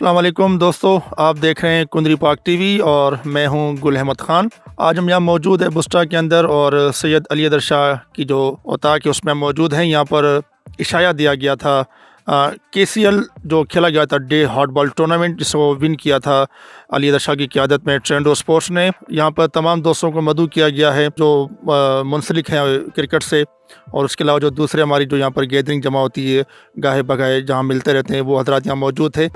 अस्सलाम वालेकुम दोस्तों, आप देख रहे हैं कुंदरी पाक टीवी और मैं हूं गुल अहमद ख़ान। आज हम यहाँ मौजूद है बुस्टा के अंदर और सैयद अली हैदर शाह की जो औताक है उसमें मौजूद हैं। यहाँ पर इशाया दिया गया था KCL जो खेला गया था डे हॉट बॉल टूर्नामेंट, जिसको विन किया था अली हैदर शाह की क़यादत में टोरंटो स्पोर्ट्स ने। यहाँ पर तमाम दोस्तों को मदऊ किया गया है जो मुंसलिक हैं क्रिकेट से, और उसके अलावा जो दूसरे हमारी जो यहाँ पर गैदरिंग जमा होती है गाहे बगाहे जहाँ मिलते रहते हैं, वो हजरात यहाँ मौजूद थे।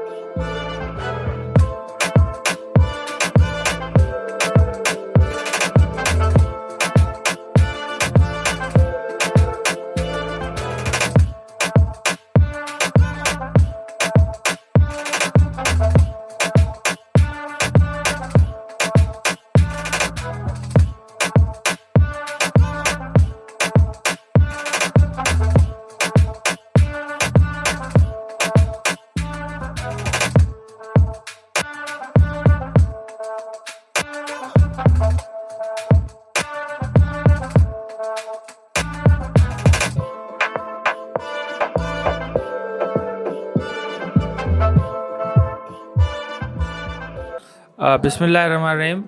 बिस्मिल्लाहिर्रहमानिर्रहीम।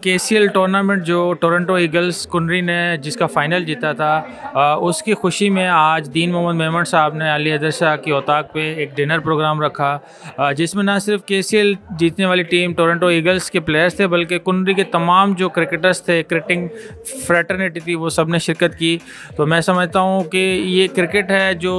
KCL टूर्नामेंट जो टोरंटो ईगल्स कुंडरी ने जिसका फ़ाइनल जीता था, उसकी खुशी में आज दीन मोहम्मद मेमन साहब ने अली हैदर शाह की औताक पे एक डिनर प्रोग्राम रखा, जिसमें ना सिर्फ KCL जीतने वाली टीम टोरंटो ईगल्स के प्लेयर्स थे, बल्कि कुंडरी के तमाम जो क्रिकेटर्स थे, क्रिकेटिंग फ्रेटर्निटी थी, वो सब ने शिरकत की। तो मैं समझता हूँ कि ये क्रिकेट है जो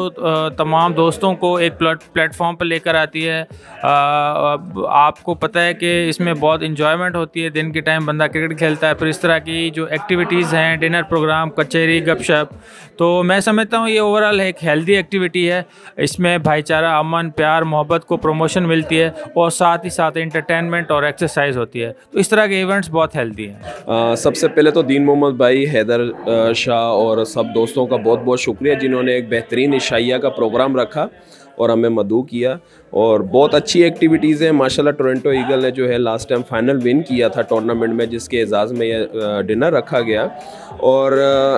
तमाम दोस्तों को एक प्लेटफॉर्म पर लेकर आती है। आपको पता है कि इसमें बहुत इन्जॉयमेंट होती है, दिन के टाइम बंदा क्रिकेट खेलता है, फिर इस तरह की जो एक्टिविटीज़ हैं, डिनर प्रोग्राम, कचहरी, गपशप, तो मैं समझता हूँ ये ओवरऑल एक हेल्दी एक्टिविटी है। इसमें भाईचारा, अमन, प्यार, मोहब्बत को प्रमोशन मिलती है और साथ ही साथ एंटरटेनमेंट और एक्सरसाइज होती है। तो इस तरह के इवेंट्स बहुत हेल्दी हैं। सबसे पहले तो दीन मोहम्मद भाई, हैदर शाह और सब दोस्तों का बहुत बहुत शुक्रिया जिन्होंने एक बेहतरीन इशाइया का प्रोग्राम रखा और हमें मदऊ किया। और बहुत अच्छी एक्टिविटीज़ हैं माशाल्लाह। टोरंटो ईगल ने जो है लास्ट टाइम फाइनल विन किया था टूर्नामेंट में, जिसके एजाज़ में ये डिनर रखा गया। और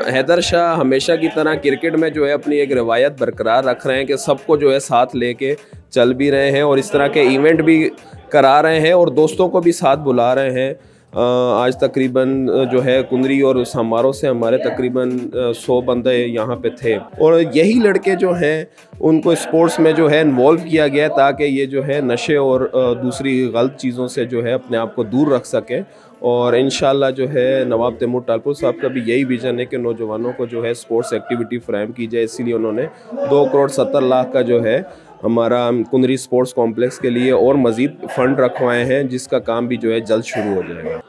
हैदर शाह हमेशा की तरह क्रिकेट में जो है अपनी एक रवायत बरकरार रख रहे हैं कि सबको जो है साथ लेके चल भी रहे हैं और इस तरह के इवेंट भी करा रहे हैं और दोस्तों को भी साथ बुला रहे हैं। आज तकरीबन जो है कुंदरी और समारोह से हमारे तकरीबन 100 बंदे यहाँ पे थे और यही लड़के जो हैं उनको स्पोर्ट्स में जो है इन्वॉल्व किया गया ताकि ये जो है नशे और दूसरी गलत चीज़ों से जो है अपने आप को दूर रख सकें। और इंशाल्लाह जो है नवाब तैमूर टालपुर साहब का भी यही विज़न है कि नौजवानों को जो है स्पोर्ट्स एक्टिविटी फ्राहम की जाए, इसीलिए उन्होंने 2 करोड़ 70 लाख का जो है हमारा कुंदरी स्पोर्ट्स कॉम्प्लेक्स के लिए और मज़ीद फ़ंड रखवाए हैं, जिसका काम भी जो है जल्द शुरू हो जाएगा।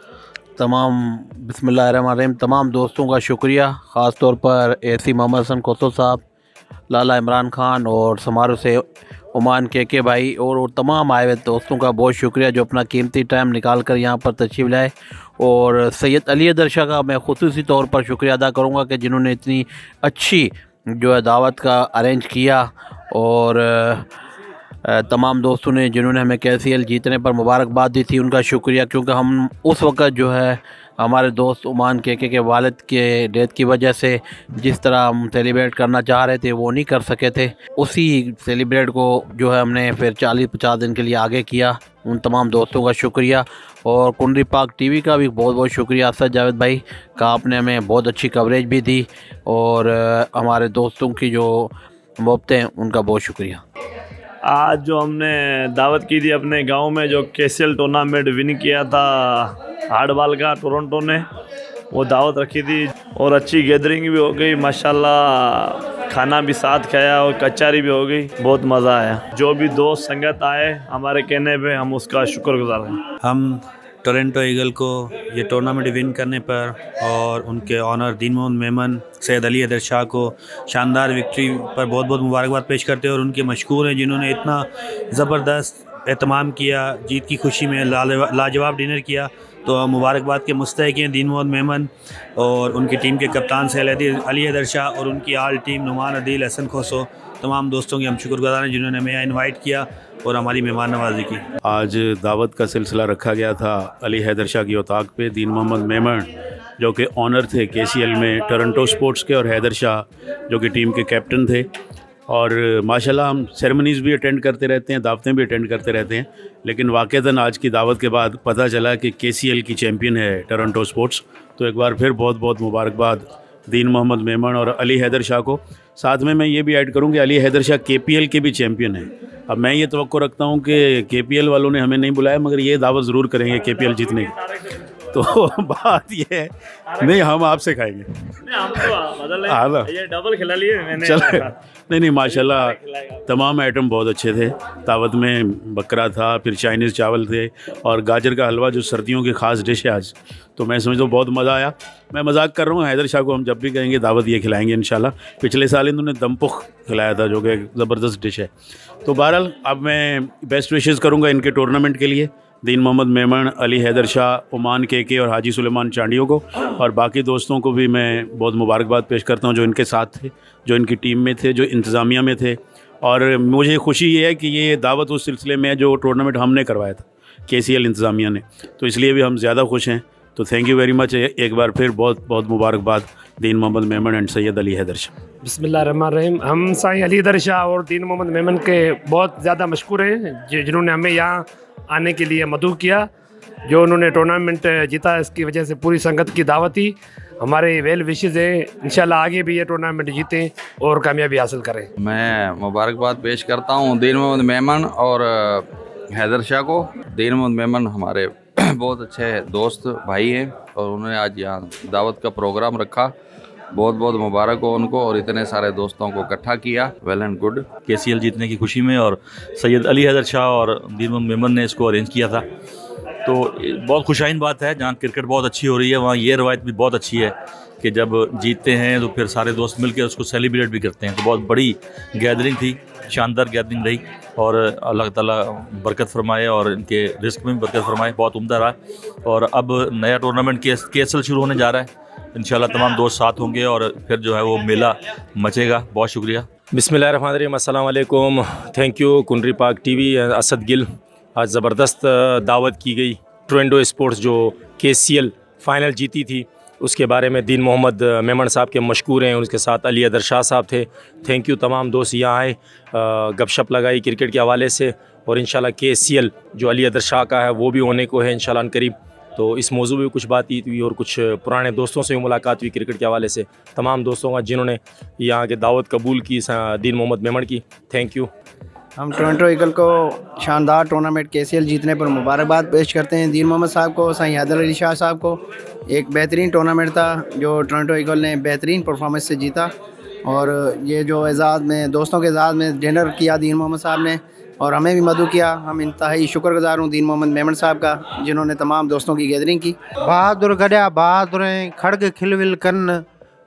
बिस्मिल्लाहिर्रहमानिर्रहीम। तमाम दोस्तों का शुक्रिया, ख़ास तौर पर AC मोहम्मद हसन कोसो साहब, लाला इमरान खान और समारोह से ओमान के भाई और तमाम आए हुए दोस्तों का बहुत शुक्रिया जो अपना कीमती टाइम निकाल कर यहाँ पर तशरीफ़ लाए। और सैयद अली हैदर शाह का मैं खुसूसी तौर पर शुक्रिया अदा करूँगा कि जिन्होंने इतनी अच्छी जो है दावत का अरेंज किया और तमाम दोस्तों ने जिन्होंने हमें KCL जीतने पर मुबारकबाद दी थी, उनका शुक्रिया। क्योंकि हम उस वक़्त जो है हमारे दोस्त ओमान के वालिद के डेथ की वजह से जिस तरह हम सेलिब्रेट करना चाह रहे थे वो नहीं कर सके थे, उसी सेलिब्रेट को जो है हमने फिर 40-50 दिन के लिए आगे किया। उन तमाम दोस्तों का शुक्रिया और कुंडरी पाक टीवी का भी बहुत बहुत शुक्रिया असद जावेद भाई का, आपने हमें बहुत अच्छी कवरेज भी दी और हमारे दोस्तों की जो मोहब्बतें हैं उनका बहुत शुक्रिया। आज जो हमने दावत की थी अपने गांव में, जो KCL टूर्नामेंट विन किया था हार्डबॉल का टोरंटो ने, वो दावत रखी थी और अच्छी गैदरिंग भी हो गई माशाल्लाह। खाना भी साथ खाया और कचहरी भी हो गई, बहुत मज़ा आया। जो भी दोस्त संगत आए हमारे कहने पे, हम उसका शुक्रगुजार हैं। हम टोरंटो ईगल को ये टूर्नामेंट विन करने पर और उनके ऑनर दीन मोहम्मद मेमन, सैयद अली हैदर शाह को शानदार विक्ट्री पर बहुत बहुत मुबारकबाद पेश करते हैं और उनके मशकूर हैं जिन्होंने इतना ज़बरदस्त एहतमाम किया, जीत की खुशी में लाजवाब डिनर किया। तो मुबारकबाद के मुस्तहिक हैं दीन मोहम्मद मेमन और उनकी टीम के कप्तान सैयद अली हैदर शाह और उनकी आल टीम नुमान अदील, हसन खोसो, तमाम दोस्तों के हम शुक्रगुजार हैं जिन्होंने हमें इनवाइट किया और हमारी मेहमान नवाजी की। आज दावत का सिलसिला रखा गया था अली हैदर शाह की औताक पे। दीन मोहम्मद मेमन जो कि ऑनर थे KCL में टोरंटो स्पोर्ट्स के और हैदर शाह जो कि टीम के कैप्टन थे, और माशाल्लाह हम सेरेमनीज़ भी अटेंड करते रहते हैं, दावतें भी अटेंड करते रहते हैं, लेकिन वाक़ईतन आज की दावत के बाद पता चला कि KCL की चैम्पियन है टोरंटो स्पोर्ट्स। तो एक बार फिर बहुत बहुत मुबारकबाद दीन मोहम्मद मेमन और अली हैदर शाह को। साथ में मैं ये भी ऐड करूँ कि अली हैदर शाह KPL के भी चैम्पियन हैं। अब मैं ये तवक्को रखता हूँ कि KPL वालों ने हमें नहीं बुलाया, मगर ये दावत ज़रूर करेंगे KPL जीतने की। तो बात ये है, नहीं हम आपसे खाएंगे। हाँ ना, ये डबल खिला लिए मैंने। चल नहीं माशाल्लाह तमाम आइटम बहुत अच्छे थे। दावत में बकरा था, फिर चाइनीज़ चावल थे और गाजर का हलवा जो सर्दियों की ख़ास डिश है आज। तो मैं समझता हूँ बहुत मज़ा आया। मैं मजाक कर रहा हूँ, हैदर शाह को हम जब भी कहेंगे दावत ये खिलाएंगे इंशाल्लाह। पिछले साल इन्होंने दमपुख खिलाया था जो कि ज़बरदस्त डिश है। तो बहरहाल अब मैं बेस्ट विशेज़ करूँगा इनके टूर्नामेंट के लिए दीन मोहम्मद मेमन, अली हैदर शाह, ओमान KK और हाजी सुलेमान चांडियों को, और बाकी दोस्तों को भी मैं बहुत मुबारकबाद पेश करता हूँ जो इनके साथ थे, जो इनकी टीम में थे, जो इंतज़ामिया में थे। और मुझे खुशी ये है कि ये दावत उस सिलसिले में है जो टूर्नामेंट हमने करवाया था KCL इंतज़ामिया ने, तो इसलिए भी हम ज़्यादा खुश हैं। तो थैंक यू वेरी मच। एक बार फिर बहुत बहुत मुबारकबाद दीन मोहम्मद मेमन एंड सैयद अली हैदर शाह। बिस्मिल्लाहिर्रहमानिर्रहीम। हम साईं अली हैदर शाह और दीन मोहम्मद मेमन के बहुत ज़्यादा मशकूर हैं जिन्होंने हमें यहाँ आने के लिए मदऊ किया। जो उन्होंने टूर्नामेंट जीता इसकी वजह से पूरी संगत की दावत थी। हमारे वेल विशेज़ हैं, इंशाल्लाह आगे भी ये टूर्नामेंट जीतें और कामयाबी हासिल करें। मैं मुबारकबाद पेश करता हूँ दीन मोहम्मद मेमन और हैदर शाह को। दीन मोहम्मद मेमन हमारे बहुत अच्छे दोस्त भाई हैं और उन्होंने आज यहाँ दावत का प्रोग्राम रखा। बहुत बहुत मुबारक हो उनको और इतने सारे दोस्तों को इकट्ठा किया। Well and good. KCL जीतने की खुशी में और सैयद अली हैदर शाह और दीन मोहम्मद मेमन ने इसको अरेंज किया था। तो बहुत खुशाइन बात है, जहाँ क्रिकेट बहुत अच्छी हो रही है वहाँ ये रवायत भी बहुत अच्छी है कि जब जीतते हैं तो फिर सारे दोस्त मिलकर उसको सेलिब्रेट भी करते हैं। तो बहुत बड़ी गैदरिंग थी, शानदार गैदरिंग रही और अल्लाह ताला बरकत फरमाए और इनके रिस्क में भी बरकत फरमाए। बहुत उम्दा रहा और अब नया टूर्नामेंट KSL शुरू होने जा रहा है। इंशाल्लाह तमाम दोस्त साथ होंगे और फिर जो है वो मेला मचेगा। बहुत शुक्रिया। बिस्मिल्लाहिर्रहमानिर्रहीम। अस्सलाम वालेकुम। थैंक यू कुंडरी पाक TV, असद गिल। आज ज़बरदस्त दावत की गई। टोरंटो स्पोर्ट्स जो KCL फाइनल जीती थी उसके बारे में दीन मोहम्मद मेमन साहब के मशकूर हैं, उनके साथ अली हैदर शाह साहब थे। Thank you. तमाम दोस्त यहाँ आए, गपशप लगाई क्रिकेट के हवाले से और इंशाल्लाह KCL जो अली हैदर शाह का है वो भी होने को है इंशाल्लाह करीब। तो इस मौजू में कुछ बातचीत हुई और कुछ पुराने दोस्तों से भी मुलाकात हुई क्रिकेट के हवाले से। तमाम दोस्तों का जिन्होंने यहाँ के दावत कबूल की दीन मोहम्मद मेमन की, थैंक यू। हम टोरंटो ईगल को शानदार टूर्नामेंट KCL जीतने पर मुबारकबाद पेश करते हैं। दीन मोहम्मद साहब को, साईं हैदर अली शाह साहब को। एक बेहतरीन टूर्नामेंट था जो टोरंटो ईगल ने बेहतरीन परफॉर्मेंस से जीता और ये जो एजाज़ में दोस्तों के एजाज़ में डिनर किया दीन मोहम्मद साहब ने और हमें भी मदऊ किया। हम इंतहाई शुक्रगुजार हूँ दीन मोहम्मद मेमन साहब का जिन्होंने तमाम दोस्तों की गैदरिंग की। बहादुर गॾिया बहादुरें खड़ग खिलविल कन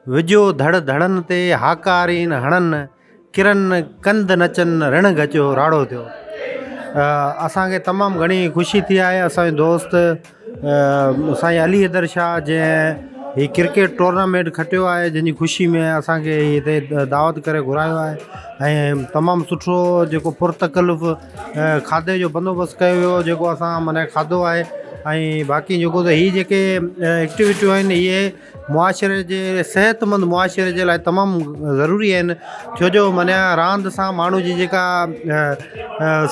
विझो धड़ धड़न ते हाकारीन हणन किरन कंद नचन रण गचो राड़ो थियो। असांखे तमामु घणी ख़ुशी थी आहे। असांजो दोस्त साईं अली हैदर शाह जंहिं ही क्रिकेट टूर्नामेंट खटियो आहे जंहिंजी ख़ुशी में असांखे हिते दावत करे घुरायो आहे ऐं तमामु सुठो जेको पुरतकल्लुफ़ खाधे जो बंदोबस्तु कयो वियो जेको असां माना खाधो आहे। ऐं बाक़ी जेको त हीअ जेके एक्टिविटियूं आहिनि इहे मुआशरे जे सेहतमंद मुआशरे जे लाइ तमामु ज़रूरी आहिनि छो जो माना रांदि सां माण्हू जी जेका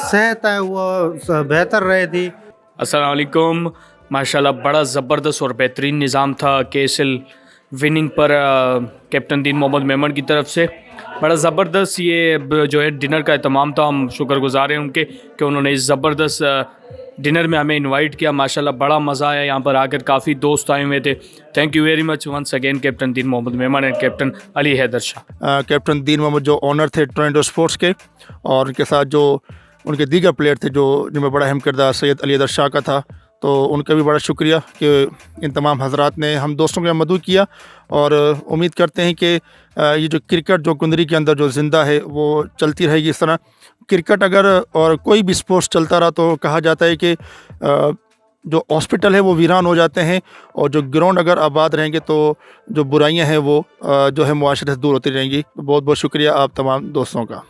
सेहत आहे उहा बहितर रहे थी। अस्सलाम वालेकुम। माशाल्लाह बड़ा ज़बरदस्त और बेहतरीन निज़ाम था KCL विनिंग पर कैप्टन दीन मोहम्मद मेमन की तरफ से। बड़ा ज़बरदस्त ये जो है डिनर का एहतमाम था। हम शुक्रगुज़ार हैं उनके कि उन्होंने इस ज़बरदस्त डिनर में हमें इनवाइट किया। माशाल्लाह बड़ा मज़ा आया यहाँ पर आकर, काफ़ी दोस्त आए हुए थे। Thank you very much once again captain Deen Mohammad Memon and captain Ali Haider Shah. Captain Deen Mohammad जो ऑनर थे टोरंटो स्पोर्ट्स के और उनके साथ जो उनके दीगर प्लेयर थे जो जिनमें बड़ा अहम किरदार सैयद अली हैदर शाह का था, तो उनका भी बड़ा शुक्रिया कि इन तमाम हजरात ने हम दोस्तों के मदद किया और उम्मीद करते हैं कि ये जो क्रिकेट जो कुंदरी के अंदर जो ज़िंदा है वो चलती रहेगी इस तरह। क्रिकेट अगर और कोई भी स्पोर्ट्स चलता रहा तो कहा जाता है कि जो हॉस्पिटल है वो वीरान हो जाते हैं और जो ग्राउंड अगर आबाद रहेंगे तो जो बुराइयां हैं वो जो है मुआशरे से दूर होती रहेंगी। बहुत बहुत शुक्रिया आप तमाम दोस्तों का।